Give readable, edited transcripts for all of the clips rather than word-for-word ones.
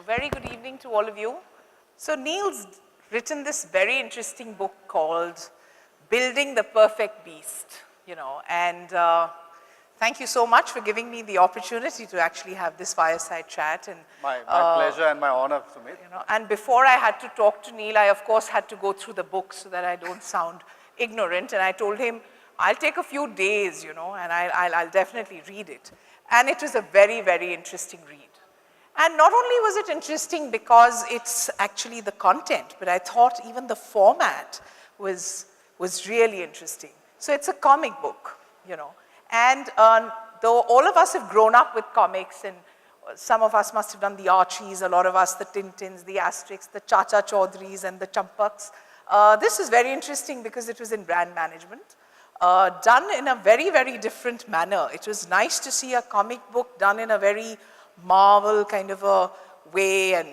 very good evening to all of you. So Neil's written this very interesting book called Building the Perfect Beast, and thank you so much for giving me the opportunity to actually have this fireside chat. And my pleasure and my honor, Sumit. And before I had to talk to Neil, I of course had to go through the book so that I don't sound ignorant. And I told him, I'll take a few days, and I'll definitely read it. And it was a very, very interesting read. And not only was it interesting because it's actually the content, but I thought even the format was really interesting. So it's a comic book, And though all of us have grown up with comics, and some of us must have done the Archies, a lot of us the Tintins, the Asterix, the Chacha Chaudhrys, and the Champaks. This is very interesting because it was in brand management, done in a very, very different manner. It was nice to see a comic book done in a very Marvel kind of a way, and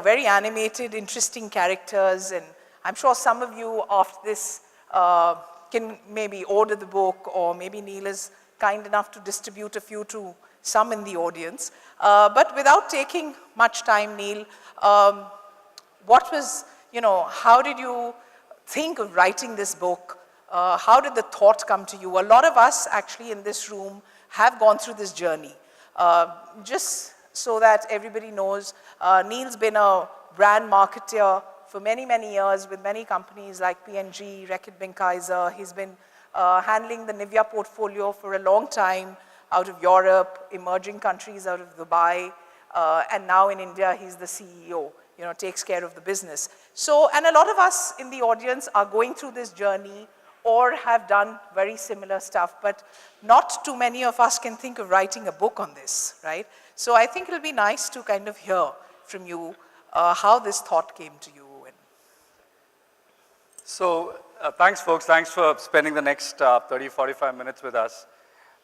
very animated, interesting characters. And I'm sure some of you after this can maybe order the book, or maybe Neil is kind enough to distribute a few to some in the audience. But without taking much time, Neil, what was, how did you think of writing this book? How did the thought come to you? A lot of us actually in this room have gone through this journey. Just so that everybody knows, Neil's been a brand marketer for many, many years with many companies like P&G, Reckitt Benckiser. He's been handling the Nivea portfolio for a long time out of Europe, emerging countries out of Dubai, and now in India he's the CEO, takes care of the business. So, and a lot of us in the audience are going through this journey or have done very similar stuff, but not too many of us can think of writing a book on this, right? So I think it'll be nice to kind of hear from you how this thought came to you. So thanks folks, thanks for spending the next 30, 45 minutes with us.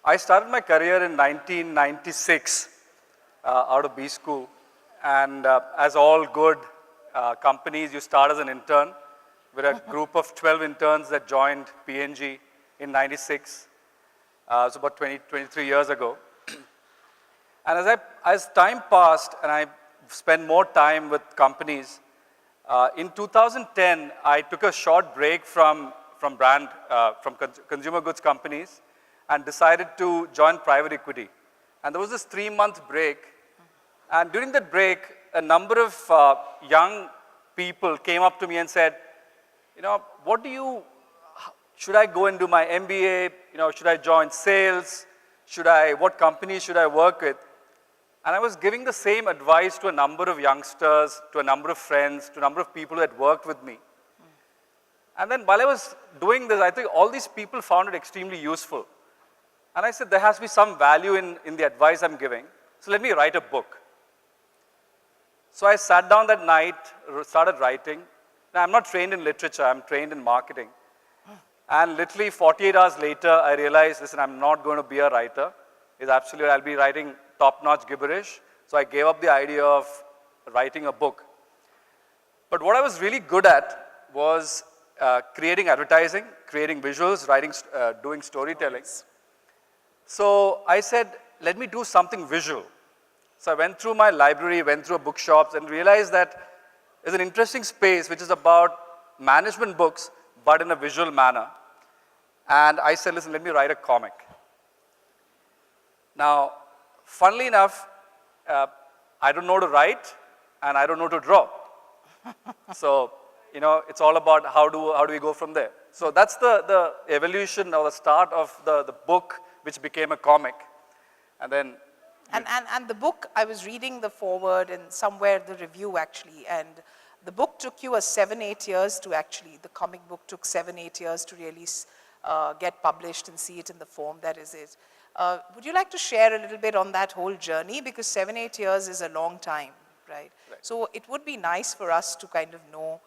I started my career in 1996 out of B school, and as all good companies, you start as an intern. We're a group of 12 interns that joined P&G in 96, so about 23 years ago. And as time passed and I spent more time with companies, in 2010, I took a short break from consumer goods companies and decided to join private equity. And there was this 3-month break. And during that break, a number of young people came up to me and said, should I go and do my MBA? Should I join sales? What company should I work with? And I was giving the same advice to a number of youngsters, to a number of friends, to a number of people who had worked with me. And then while I was doing this, I think all these people found it extremely useful. And I said, there has to be some value in the advice I'm giving, so let me write a book. So I sat down that night, started writing. Now, I'm not trained in literature, I'm trained in marketing. And literally 48 hours later, I realized, listen, I'm not going to be a writer. I'll be writing top-notch gibberish. So I gave up the idea of writing a book. But what I was really good at was creating advertising, creating visuals, doing storytelling. So I said, let me do something visual. So I went through my library, went through bookshops, and realized that there's an interesting space which is about management books, but in a visual manner. And I said, listen, let me write a comic. Now, funnily enough, I don't know to write, and I don't know to draw. So, it's all about how do we go from there. So that's the evolution or the start of the book, which became a comic. And then And the book, I was reading the foreword and somewhere the review actually, and the book took you 7-8 years to actually, the comic book took 7-8 years to really get published and see it in the form that is it. Would you like to share a little bit on that whole journey? Because 7-8 years is a long time, right? So it would be nice for us to kind of know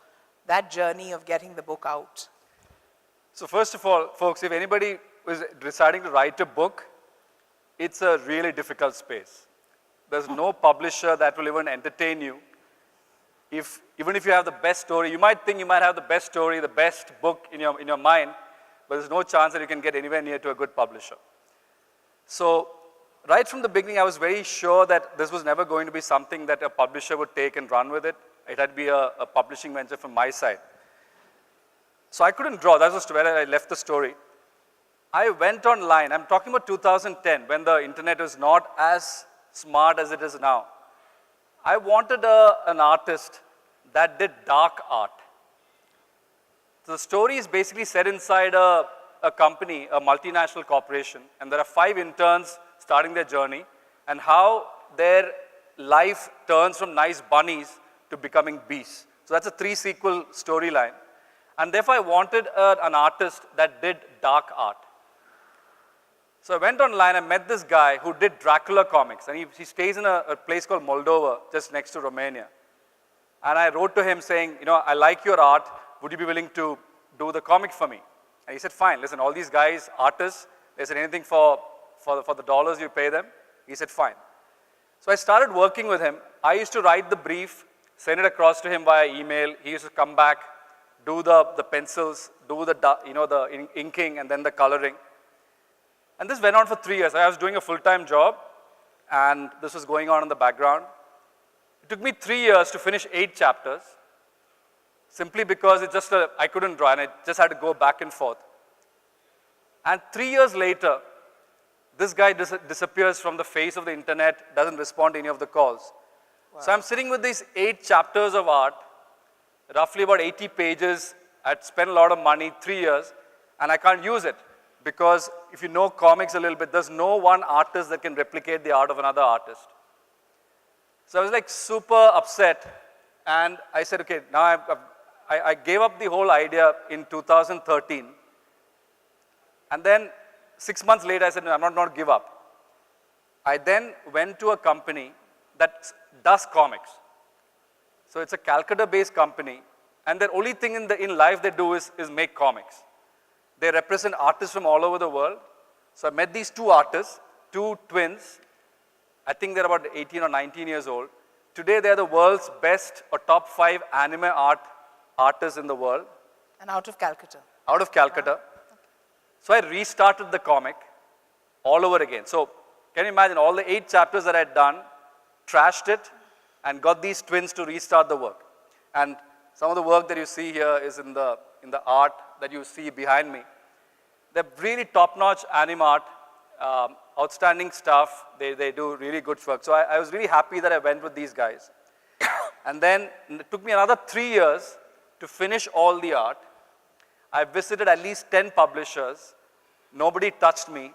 that journey of getting the book out. So first of all, folks, if anybody is deciding to write a book, it's a really difficult space. There's no publisher that will even entertain you. Even if you have the best story, you might think you might have the best story, the best book in your mind, but there's no chance that you can get anywhere near to a good publisher. So right from the beginning, I was very sure that this was never going to be something that a publisher would take and run with it. It had to be a publishing venture from my side. So I couldn't draw. That was where I left the story. I went online. I'm talking about 2010, when the internet was not as smart as it is now. I wanted an artist that did dark art. So the story is basically set inside a company, a multinational corporation, and there are 5 interns starting their journey, and how their life turns from nice bunnies to becoming beasts. So that's a 3-sequel storyline. And therefore, I wanted an artist that did dark art. So I went online, I met this guy who did Dracula comics, and he stays in a place called Moldova, just next to Romania. And I wrote to him saying, I like your art, would you be willing to do the comic for me? And he said, fine, listen, all these guys, artists, they said anything for the dollars you pay them. He said, fine. So I started working with him. I used to write the brief, send it across to him via email. He used to come back, do the pencils, do the inking, and then the coloring. And this went on for 3 years. I was doing a full-time job, and this was going on in the background. It took me 3 years to finish 8 chapters, simply because I couldn't draw, and I just had to go back and forth. And 3 years later, this guy disappears from the face of the internet, doesn't respond to any of the calls. Wow. So I'm sitting with these 8 chapters of art, roughly about 80 pages. I'd spent a lot of money, 3 years, and I can't use it. Because if you know comics a little bit, there's no one artist that can replicate the art of another artist. So I was like super upset, and I said, okay, now I gave up the whole idea in 2013. And then 6 months later, I said, no, I'm not going to give up. I then went to a company that does comics. So it's a Calcutta-based company, and the only thing in life they do is make comics. They represent artists from all over the world. So I met these 2 artists, 2 twins. I think they're about 18 or 19 years old. Today, they're the world's best or top 5 anime artists in the world. And out of Calcutta. Out of Calcutta. Okay. So I restarted the comic all over again. So can you imagine all the 8 chapters that I'd done, trashed it, and got these twins to restart the work. And some of the work that you see here is in the art that you see behind me. They're really top-notch anime art, outstanding stuff. They do really good work. So I was really happy that I went with these guys. And then it took me another 3 years to finish all the art. I visited at least 10 publishers. Nobody touched me.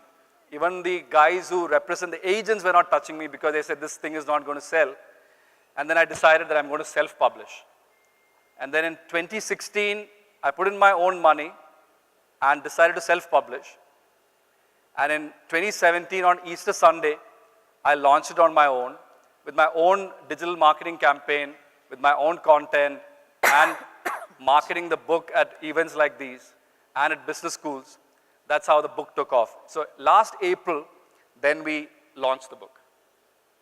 Even the guys who represent the agents were not touching me because they said this thing is not going to sell. And then I decided that I'm going to self-publish. And then in 2016, I put in my own money and decided to self-publish. And in 2017, on Easter Sunday, I launched it on my own with my own digital marketing campaign, with my own content, and marketing the book at events like these and at business schools. That's how the book took off. So last April, then we launched the book.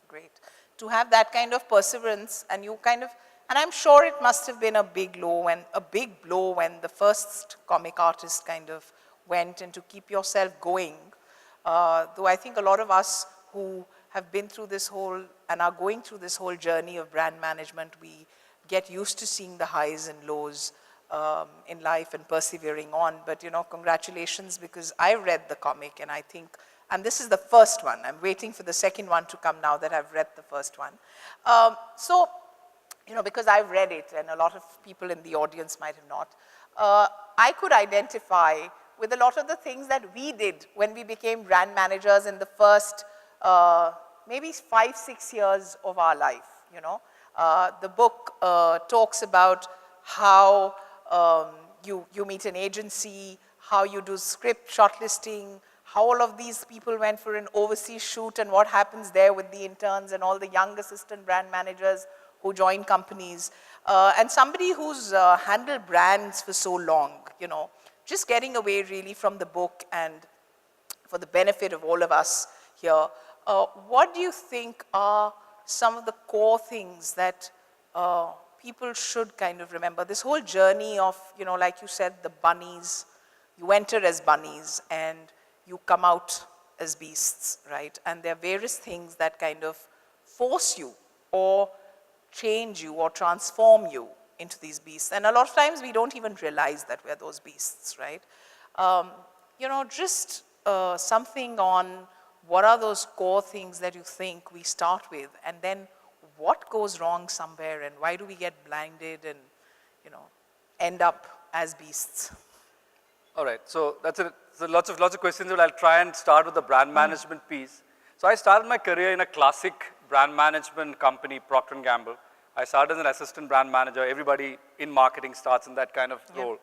Great. To have that kind of perseverance, and you kind of, and I'm sure it must have been a big blow when the first comic artist kind of went, and to keep yourself going. Though I think a lot of us who have been through this whole and are going through this whole journey of brand management, we get used to seeing the highs and lows in life and persevering on. But congratulations, because I read the comic, and I think, and this is the first one. I'm waiting for the second one to come now that I've read the first one. So, because I've read it, and a lot of people in the audience might have not, I could identify with a lot of the things that we did when we became brand managers in the first maybe 5-6 years of our life. The book talks about how you meet an agency, how you do script shortlisting, how all of these people went for an overseas shoot, and what happens there with the interns and all the young assistant brand managers who join companies. And somebody who's handled brands for so long, just getting away really from the book, and for the benefit of all of us here, what do you think are some of the core things that people should kind of remember? This whole journey of, like you said, the bunnies, you enter as bunnies and you come out as beasts, right? And there are various things that kind of force you or change you or transform you into these beasts. And a lot of times we don't even realize that we're those beasts, right? Just something on what are those core things that you think we start with, and then what goes wrong somewhere, and why do we get blinded and, end up as beasts? All right, so so lots of questions, but I'll try and start with the brand management piece. So I started my career in a classic brand management company, Procter & Gamble. I started as an assistant brand manager. Everybody in marketing starts in that kind of role.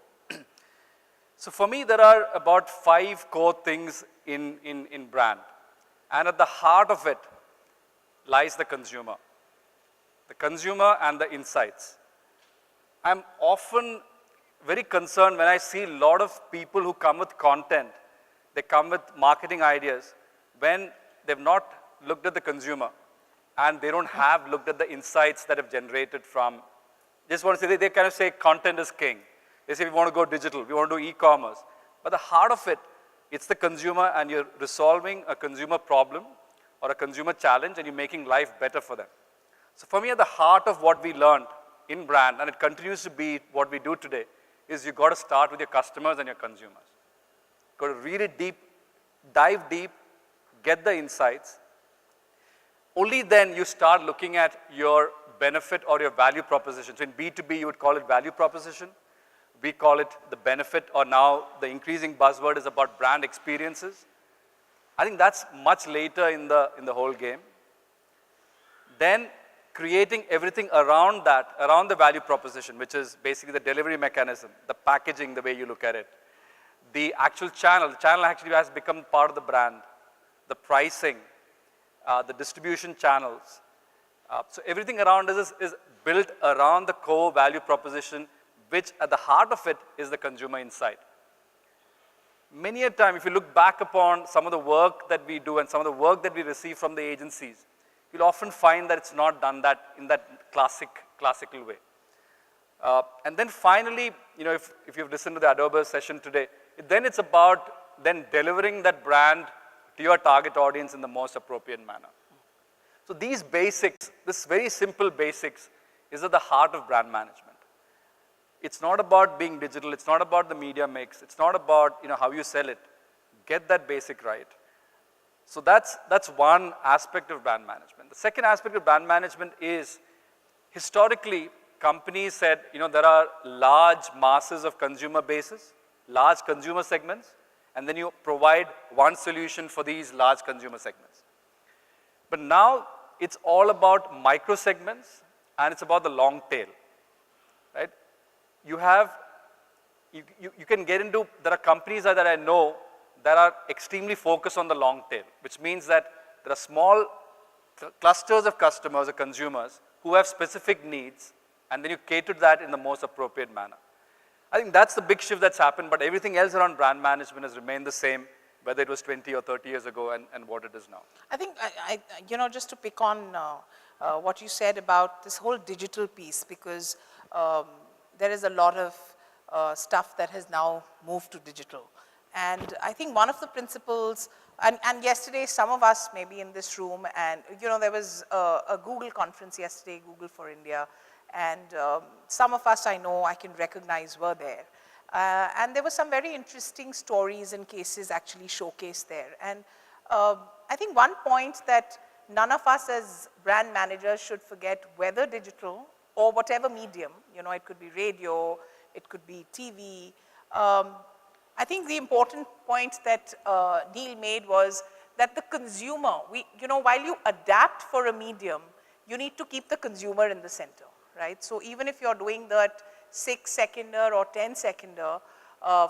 So for me, there are about 5 core things in brand. And at the heart of it lies the consumer. The consumer and the insights. I'm often very concerned when I see a lot of people who come with content, they come with marketing ideas, when they've not looked at the consumer and they don't have looked at the insights that have generated from, just want to say, they kind of say content is king. They say we want to go digital, we want to do e-commerce. But the heart of it, it's the consumer, and you're resolving a consumer problem or a consumer challenge, and you're making life better for them. So for me, at the heart of what we learned in brand, and it continues to be what we do today, is you got to start with your customers and your consumers. Got to read it deep, dive deep, get the insights. Only then you start looking at your benefit or your value proposition. So in B2B, you would call it value proposition. We call it the benefit, or now the increasing buzzword is about brand experiences. I think that's much later in the whole game. Then creating everything around that, around the value proposition, which is basically the delivery mechanism, the packaging, the way you look at it, the actual channel. The channel actually has become part of the brand, the pricing, the distribution channels. So everything around us is built around the core value proposition, which at the heart of it is the consumer insight. Many a time, if you look back upon some of the work that we do and some of the work that we receive from the agencies, you'll often find that it's not done that in that classical way. And then finally, if you've listened to the Adobe session today, then it's about then delivering that brand to your target audience in the most appropriate manner. So these basics, this very simple basics, is at the heart of brand management. It's not about being digital, it's not about the media mix, it's not about how you sell it. Get that basic right. So that's one aspect of brand management. The second aspect of brand management is, historically, companies said, there are large masses of consumer bases, large consumer segments, and then you provide one solution for these large consumer segments. But now it's all about micro segments, and it's about the long tail, right? You can get into, there are companies that I know that are extremely focused on the long tail, which means that there are small clusters of customers or consumers who have specific needs, and then you cater to that in the most appropriate manner. I think that's the big shift that's happened, but everything else around brand management has remained the same, whether it was 20 or 30 years ago and what it is now. I think, just to pick on what you said about this whole digital piece, because there is a lot of stuff that has now moved to digital. And I think one of the principles, and yesterday some of us maybe in this room, and there was a Google conference yesterday, Google for India, and some of us I know, I can recognize were there. And there were some very interesting stories and cases actually showcased there. And I think one point that none of us as brand managers should forget, whether digital or whatever medium, it could be radio, it could be TV. I think the important point that Neil made was that the consumer, while you adapt for a medium, you need to keep the consumer in the center, right? So even if you're doing that 6-seconder or 10-seconder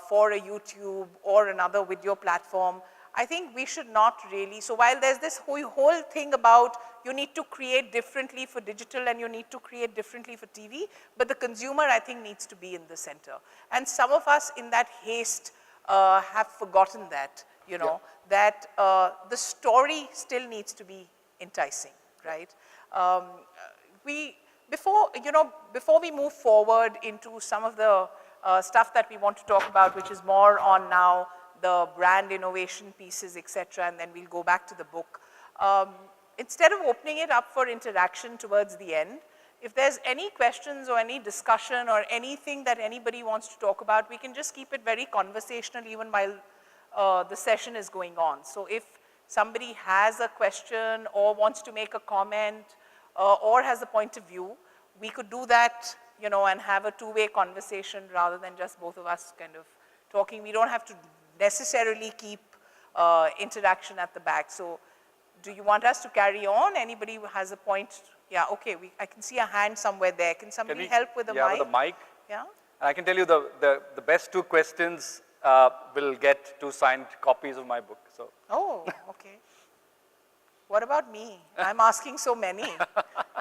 for a YouTube or another video platform, I think we should not really, so while there's this whole thing about you need to create differently for digital and you need to create differently for TV, but the consumer, I think, needs to be in the center. And some of us in that haste have forgotten that, that the story still needs to be enticing, right? Before we move forward into some of the stuff that we want to talk about, which is more on now the brand innovation pieces, etc., and then we'll go back to the book. Instead of opening it up for interaction towards the end, if there's any questions or any discussion or anything that anybody wants to talk about, we can just keep it very conversational even while the session is going on. So if somebody has a question or wants to make a comment or has a point of view, we could do that, you know, and have a two-way conversation rather than just both of us kind of talking. We don't have to necessarily keep interaction at the back. So do you want us to carry on? Anybody who has a point? Yeah, okay, I can see a hand somewhere there. Can somebody help with the mic? Yeah, with the mic. Yeah. And I can tell you the best two questions will get 2 signed copies of my book. So. Oh, okay. What about me? I'm asking so many,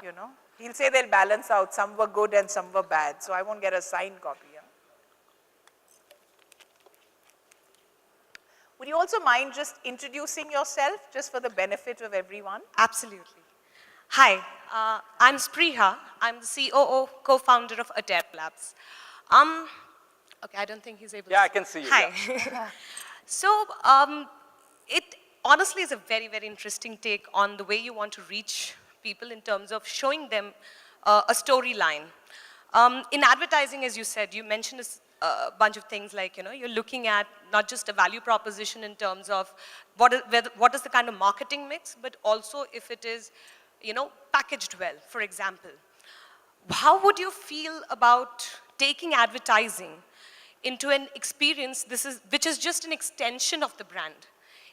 you know. He'll say they'll balance out. Some were good and some were bad. So I won't get a signed copy. Yeah? Would you also mind just introducing yourself just for the benefit of everyone? Absolutely. Hi, I'm Spriha. I'm the COO, co-founder of Adair Labs. Okay, I don't think he's able to. Yeah, I can see you. Hi. Yeah. So, it honestly is a very, very interesting take on the way you want to reach people in terms of showing them a storyline. In advertising, as you said, you mentioned a bunch of things like, you know, you're looking at not just a value proposition in terms of what is the kind of marketing mix, but also if it is, you know, packaged well, for example. How would you feel about taking advertising into an experience which is just an extension of the brand?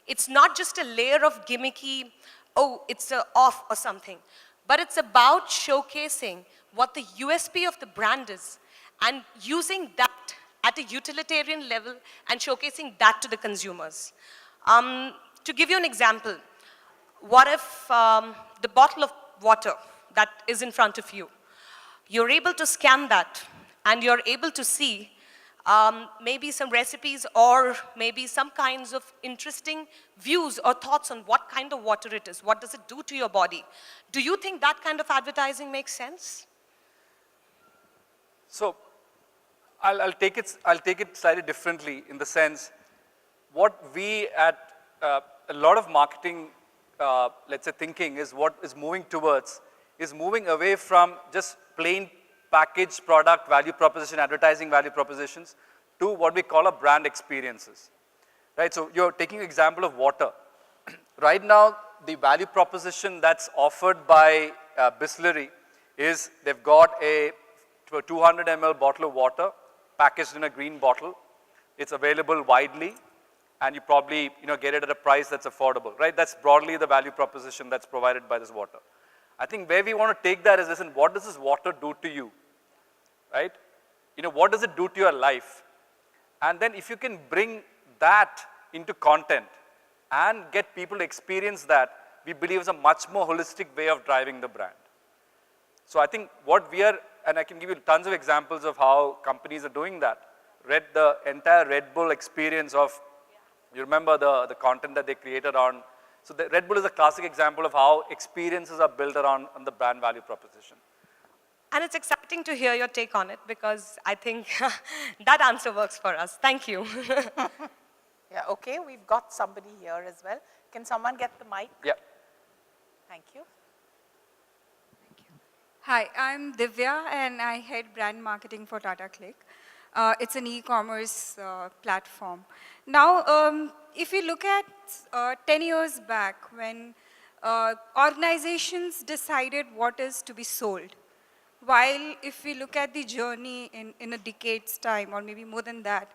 It's not just a layer of gimmicky, oh, it's a off or something, but it's about showcasing what the USP of the brand is and using that at a utilitarian level and showcasing that to the consumers. To give you an example, what if the bottle of water that is in front of you, you're able to scan that and you're able to see maybe some recipes or maybe some kinds of interesting views or thoughts on what kind of water it is, what does it do to your body. Do you think that kind of advertising makes sense? So I'll take it slightly differently in the sense, what we at a lot of marketing, let's say thinking is what is moving towards, is moving away from just plain packaged product value proposition, advertising value propositions, to what we call a brand experiences, right? So you're taking an example of water. Right now, the value proposition that's offered by Bisleri is they've got a 200 ml bottle of water packaged in a green bottle. It's available widely, and you probably, you know, get it at a price that's affordable, right? That's broadly the value proposition that's provided by this water. I think where we want to take that is, listen, what does this water do to you, right? You know, what does it do to your life? And then if you can bring that into content and get people to experience that, we believe is a much more holistic way of driving the brand. So I think what we are, and I can give you tons of examples of how companies are doing that. The entire Red Bull experience of, you remember the content that they created on. So the Red Bull is a classic example of how experiences are built around on the brand value proposition. And it's exciting to hear your take on it because I think that answer works for us. Thank you. Yeah, okay, we've got somebody here as well. Can someone get the mic? Yeah. Thank you. Hi, I'm Divya and I head brand marketing for Tata Click. It's an e-commerce platform. Now, if you look at 10 years back when organizations decided what is to be sold, while if we look at the journey in a decade's time or maybe more than that,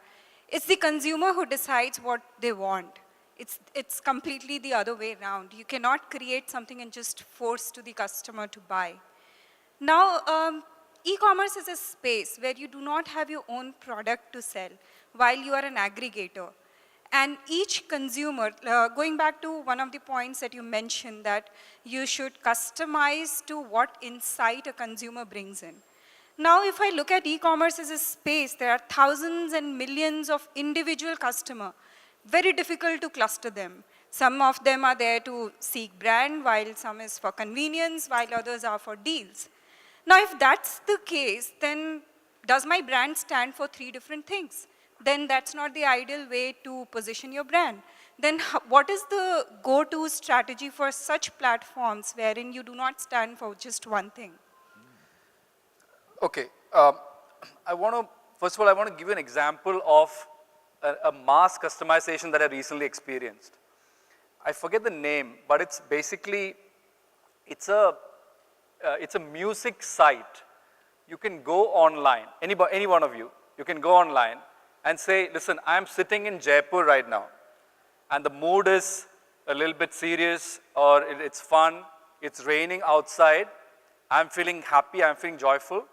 it's the consumer who decides what they want. It's completely the other way around. You cannot create something and just force to the customer to buy. Now, e-commerce is a space where you do not have your own product to sell while you are an aggregator. And each consumer, going back to one of the points that you mentioned, that you should customize to what insight a consumer brings in. Now, if I look at e-commerce as a space, there are thousands and millions of individual customers. Very difficult to cluster them. Some of them are there to seek brand, while some is for convenience, while others are for deals. Now, if that's the case, then does my brand stand for 3 different things? then that's not the ideal way to position your brand. Then what is the go-to strategy for such platforms wherein you do not stand for just one thing? Okay, first of all, I want to give you an example of a mass customization that I recently experienced. I forget the name, but it's basically, it's a music site. You can go online, any one of you can go online and say, listen, I'm sitting in Jaipur right now, and the mood is a little bit serious, or it's fun, it's raining outside, I'm feeling happy, I'm feeling joyful.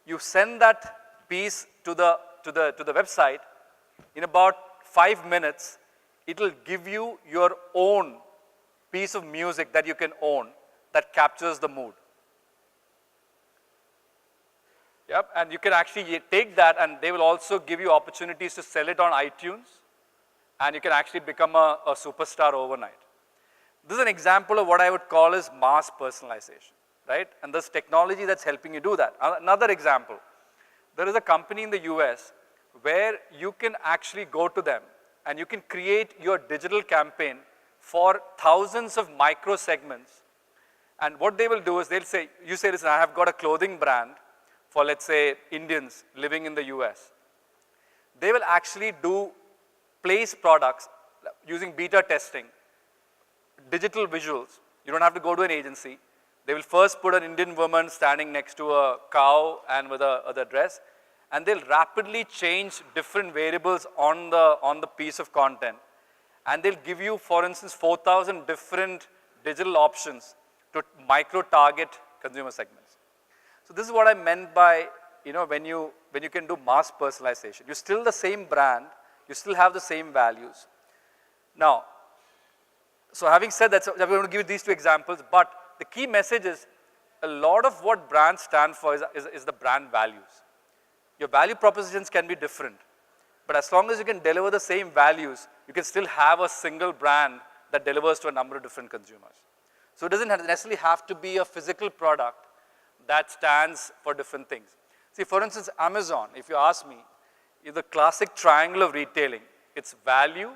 You send that piece to the website. In about 5 minutes, it will give you your own piece of music that you can own that captures the mood. Yep, and you can actually take that, and they will also give you opportunities to sell it on iTunes, and you can actually become a superstar overnight. This is an example of what I would call as mass personalization, right? And there's technology that's helping you do that. Another example, there is a company in the US where you can actually go to them and you can create your digital campaign for thousands of micro segments. And what they will do is they'll say, you say, listen, I have got a clothing brand for, let's say, Indians living in the US. They will actually place products using beta testing, digital visuals. You don't have to go to an agency. They will first put an Indian woman standing next to a cow and with a dress, and they'll rapidly change different variables on the piece of content. And they'll give you, for instance, 4,000 different digital options to micro-target consumer segments. So this is what I meant by, when you can do mass personalization. You're still the same brand, you still have the same values. Now, so having said that, so I'm going to give you these two examples, but the key message is a lot of what brands stand for is the brand values. Your value propositions can be different, but as long as you can deliver the same values, you can still have a single brand that delivers to a number of different consumers. So it doesn't necessarily have to be a physical product that stands for different things. See, for instance, Amazon, if you ask me, is the classic triangle of retailing. It's value,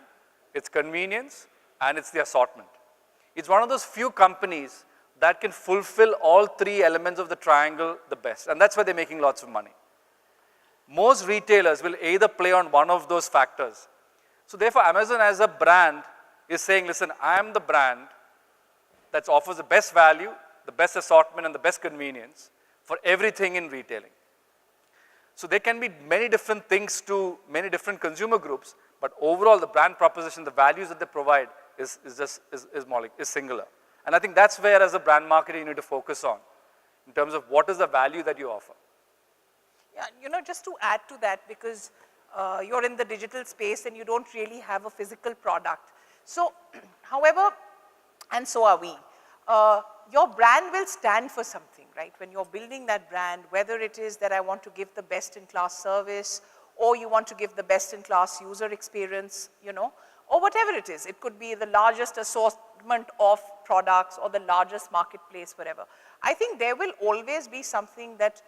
it's convenience, and it's the assortment. It's one of those few companies that can fulfill all three elements of the triangle the best, and that's why they're making lots of money. Most retailers will either play on one of those factors. So therefore, Amazon as a brand is saying, listen, I am the brand that offers the best value, the best assortment, and the best convenience for everything in retailing. So there can be many different things to many different consumer groups, but overall the brand proposition, the values that they provide is singular. And I think that's where, as a brand marketer, you need to focus on, in terms of what is the value that you offer. Yeah, just to add to that, because you're in the digital space and you don't really have a physical product. So, however, and so are we, your brand will stand for something, right? When you're building that brand, whether it is that I want to give the best-in-class service, or you want to give the best-in-class user experience, or whatever it is. It could be the largest assortment of products or the largest marketplace, whatever. I think there will always be something that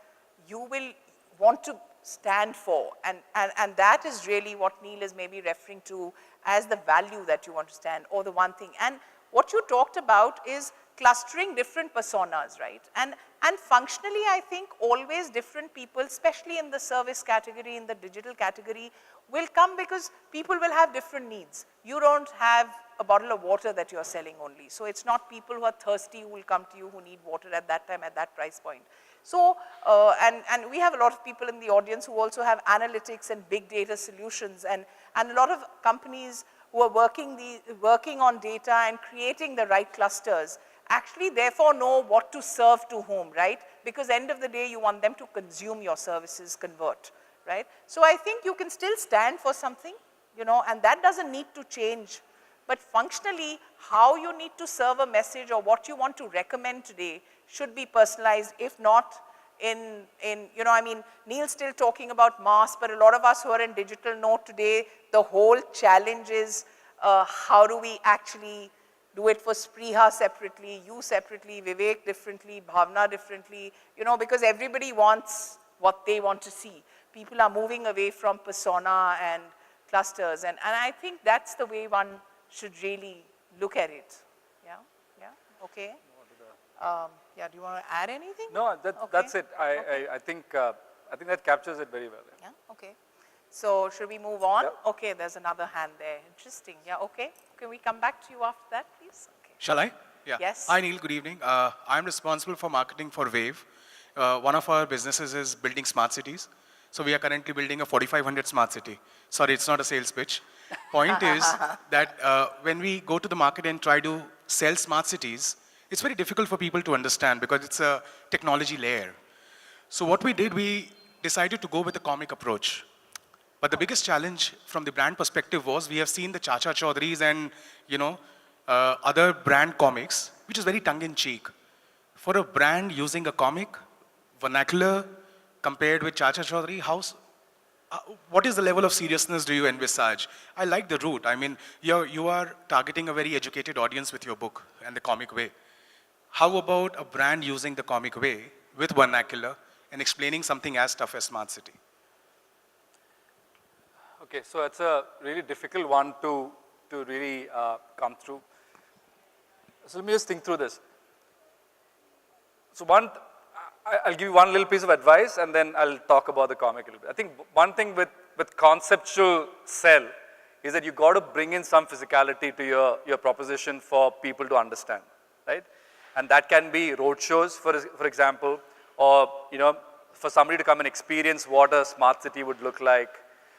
you will want to stand for, and that is really what Neil is maybe referring to as the value that you want to stand, or the one thing. And what you talked about is clustering different personas, right? And functionally, I think always different people, especially in the service category, in the digital category, will come because people will have different needs. You don't have a bottle of water that you're selling only. So it's not people who are thirsty who will come to you who need water at that time, at that price point. So, and we have a lot of people in the audience who also have analytics and big data solutions, and a lot of companies who are working on data and creating the right clusters actually therefore know what to serve to whom, right? Because end of the day, you want them to consume your services, convert, right? So I think you can still stand for something, and that doesn't need to change. But functionally, how you need to serve a message or what you want to recommend today should be personalized, if not Neil's still talking about mass, but a lot of us who are in digital know today the whole challenge is how do we actually do it for Spriha separately, you separately, Vivek differently, Bhavna differently, because everybody wants what they want to see. People are moving away from persona and clusters, and I think that's the way one should really look at it. Yeah, yeah, okay. Yeah, do you want to add anything? No, that's it. I think that captures it very well. Yeah, okay. So should we move on? Yep. Okay, there's another hand there. Interesting. Yeah, okay. Can we come back to you after that, please? Okay. Shall I? Yeah. Yes. Hi, Neil. Good evening. I'm responsible for marketing for Wave. One of our businesses is building smart cities. So we are currently building a 4,500 smart city. Sorry, it's not a sales pitch. Point is that when we go to the market and try to sell smart cities, it's very difficult for people to understand because it's a technology layer. So what we did, we decided to go with a comic approach. But the biggest challenge from the brand perspective was we have seen the Chacha Chaudharys and other brand comics, which is very tongue-in-cheek. For a brand using a comic, vernacular, compared with Chacha Chaudhary, what is the level of seriousness do you envisage? I like the route. I mean, you are targeting a very educated audience with your book and the comic way. How about a brand using the comic way with vernacular and explaining something as tough as smart city? Okay, so it's a really difficult one to really come through. So let me just think through this. So I'll give you one little piece of advice and then I'll talk about the comic a little bit. I think one thing with conceptual sell is that you got to bring in some physicality to your proposition for people to understand, right? And that can be road shows, for example, or for somebody to come and experience what a smart city would look like.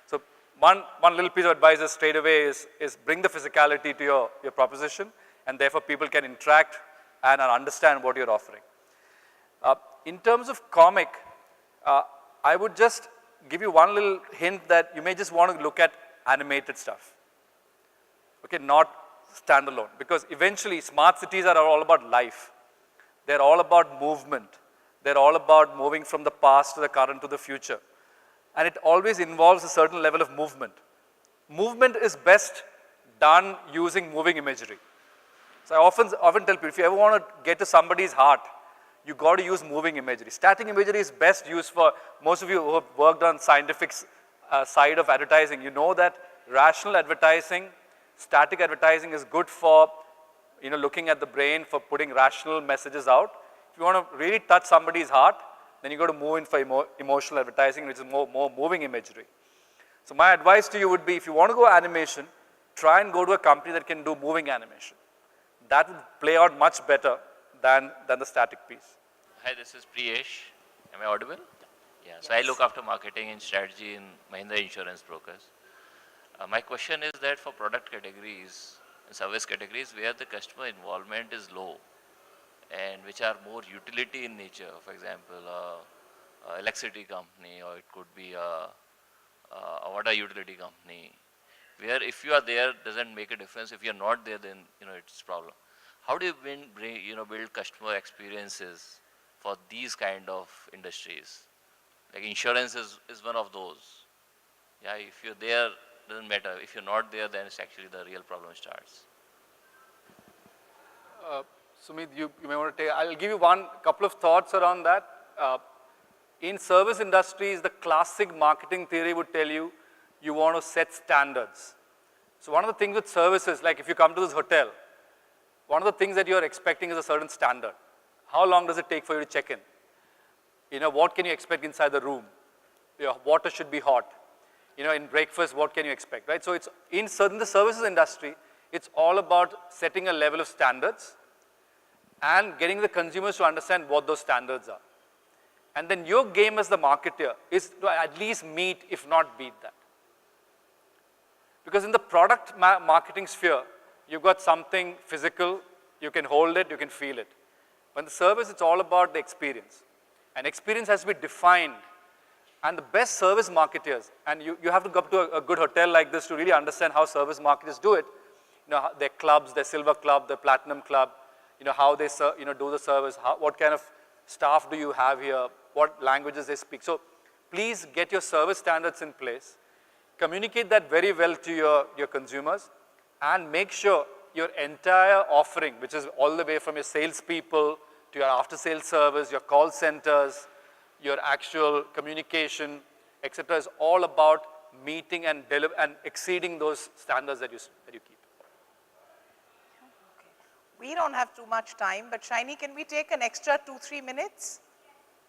So one little piece of advice is straight away is bring the physicality to your proposition, and therefore people can interact and understand what you're offering. In terms of comic, I would just give you one little hint that you may just want to look at animated stuff. Okay, not standalone, because eventually smart cities are all about life. They're all about movement. They're all about moving from the past to the current to the future. And it always involves a certain level of movement. Movement is best done using moving imagery. So I often tell people, if you ever want to get to somebody's heart, you got to use moving imagery. Static imagery is best used for, most of you who have worked on scientific side of advertising, you know that rational advertising, static advertising is good for looking at the brain, for putting rational messages out. If you want to really touch somebody's heart, then you got to move in for emotional advertising, which is more moving imagery. So my advice to you would be, if you want to go animation, try and go to a company that can do moving animation. That would play out much better than the static piece. Hi, this is Priyesh. Am I audible? Yeah. So I look after marketing and strategy in Mahindra Insurance Brokers. My question is that for product categories and service categories where the customer involvement is low and which are more utility in nature, for example, electricity company, or it could be a water utility company, where if you are there doesn't make a difference. If you're not there, then it's a problem. How do you build customer experiences for these kind of industries? Like insurance is one of those. Yeah, if you're there, doesn't matter. If you're not there, then it's actually the real problem starts. Sumit, you may want to take, I'll give you couple of thoughts around that. In service industries, the classic marketing theory would tell you, you want to set standards. So one of the things with services, like if you come to this hotel, one of the things that you're expecting is a certain standard. How long does it take for you to check in? What can you expect inside the room? Your water should be hot. In breakfast, what can you expect, right? So it's in the services industry, it's all about setting a level of standards and getting the consumers to understand what those standards are. And then your game as the marketer is to at least meet, if not beat that. Because in the product marketing sphere, you've got something physical, you can hold it, you can feel it. But in the service, it's all about the experience. And experience has to be defined. And the best service marketers, and you have to go to a good hotel like this to really understand how service marketers do it. Their clubs, their silver club, their platinum club, how they do the service, what kind of staff do you have here, what languages they speak. So please get your service standards in place. Communicate that very well to your consumers, and make sure your entire offering, which is all the way from your salespeople to your after-sales service, your call centers, your actual communication, etc., is all about meeting and exceeding those standards that you keep. We don't have too much time, but Shiny, can we take an extra 2-3 minutes?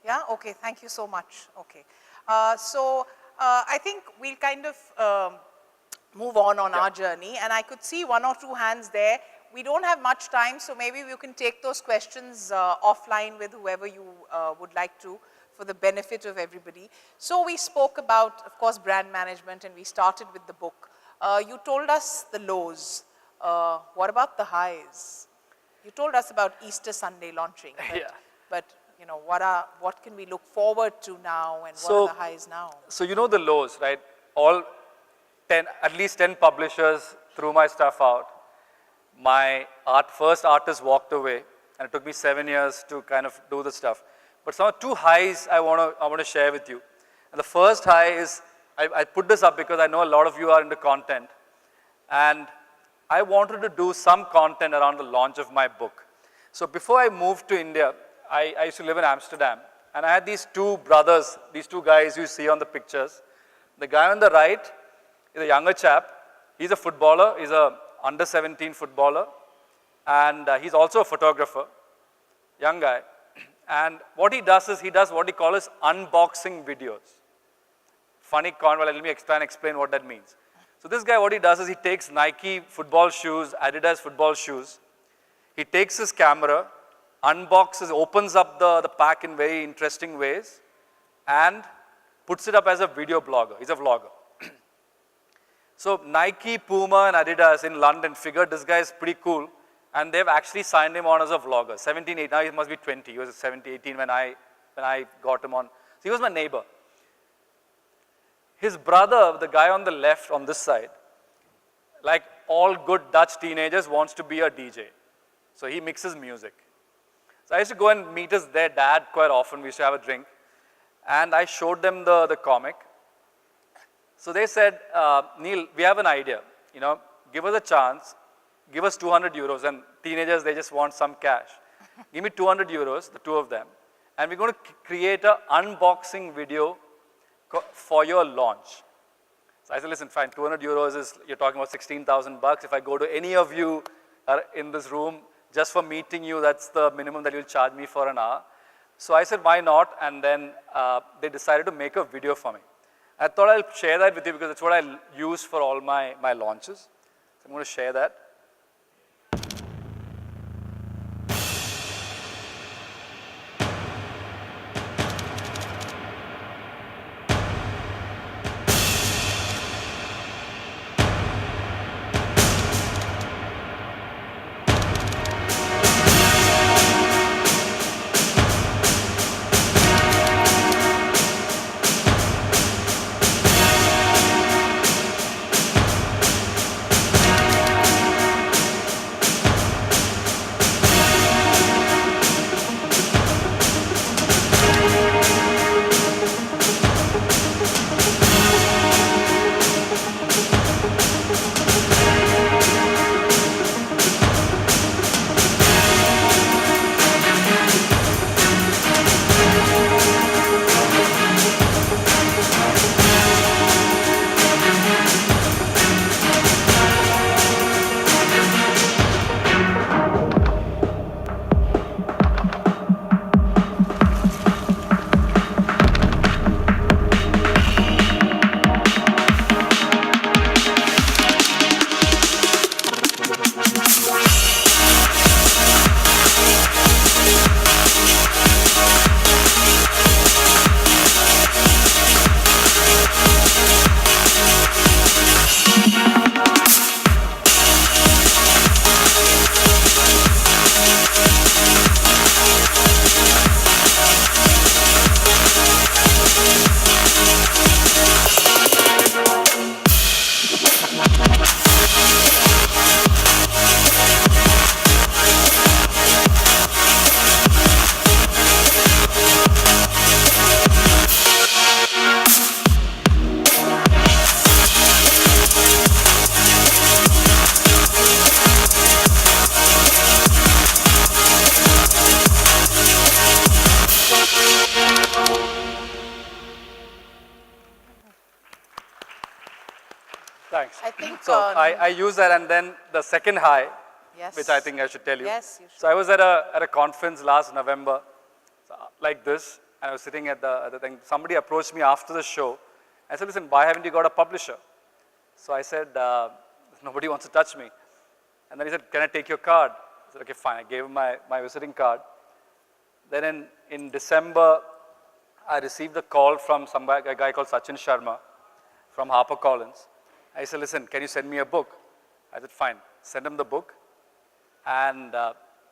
Yeah, okay, thank you so much. Okay. I think we'll kind of move on our journey, and I could see 1 or 2 hands there. We don't have much time, so maybe we can take those questions offline with whoever you would like to, for the benefit of everybody. So we spoke about, of course, brand management, and we started with the book. You told us the lows. What about the highs? You told us about Easter Sunday launching, but you know, what can we look forward to now, and what are the highs now? So you know the lows, right? At least 10 publishers threw my stuff out. My first artist walked away, and it took me 7 years to kind of do the stuff. But some 2 highs I want to share with you. And the first high is, I put this up because I know a lot of you are into content, and I wanted to do some content around the launch of my book. So before I moved to India, I used to live in Amsterdam, and I had these 2 brothers, these 2 guys you see on the pictures. The guy on the right is a younger chap. He's a footballer. He's a under 17 footballer, and he's also a photographer, young guy. And what he does is, he does what he calls unboxing videos. Funny concept, let me explain what that means. So this guy, what he does is, he takes Nike football shoes, Adidas football shoes. He takes his camera, unboxes, opens up the pack in very interesting ways, and puts it up as a video blogger. He's a vlogger. So Nike, Puma, and Adidas in London figured this guy is pretty cool, and they've actually signed him on as a vlogger. 17, 18, now he must be 20. He was 17, 18 when I got him on. So he was my neighbor. His brother, the guy on the left, on this side, like all good Dutch teenagers, wants to be a DJ. So he mixes music. So I used to go and meet their dad quite often. We used to have a drink. And I showed them the comic. So they said, Neil, we have an idea. You know, give us a chance. Give us 200 euros. And teenagers, they just want some cash. Give me 200 euros, the 2 of them. And we're going to create an unboxing video for your launch. So I said, listen, fine, 200 euros is, you're talking about 16,000 bucks. If I go to any of you in this room, just for meeting you, that's the minimum that you'll charge me for an hour. So I said, why not? And then they decided to make a video for me. I thought I'll share that with you because it's what I use for all my launches. So I'm going to share that. Thanks. I think, So I use that, and then the second high, yes. which I think I should tell you. Yes, you should. So I was at a conference last November, like this, and I was sitting at the thing. Somebody approached me after the show. I said, listen, why haven't you got a publisher? So I said, nobody wants to touch me. And then he said, can I take your card? I said, okay, fine. I gave him my visiting card. Then in December, I received a call from a guy called Sachin Sharma from HarperCollins. I said, listen, can you send me a book? I said, fine. Send him the book. And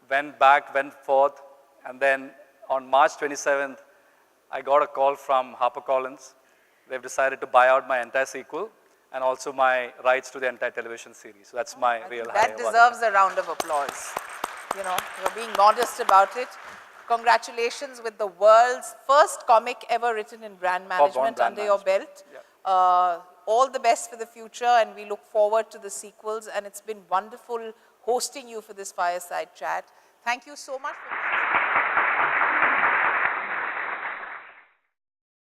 went forth. And then on March 27th, I got a call from HarperCollins. They've decided to buy out my entire sequel and also my rights to the entire television series. So that's my real high. That deserves a round of applause. You know, you're being modest about it. Congratulations with the world's first comic ever written in brand management under your belt. Yeah. All the best for the future, and we look forward to the sequels. And it's been wonderful hosting you for this Fireside Chat. Thank you so much.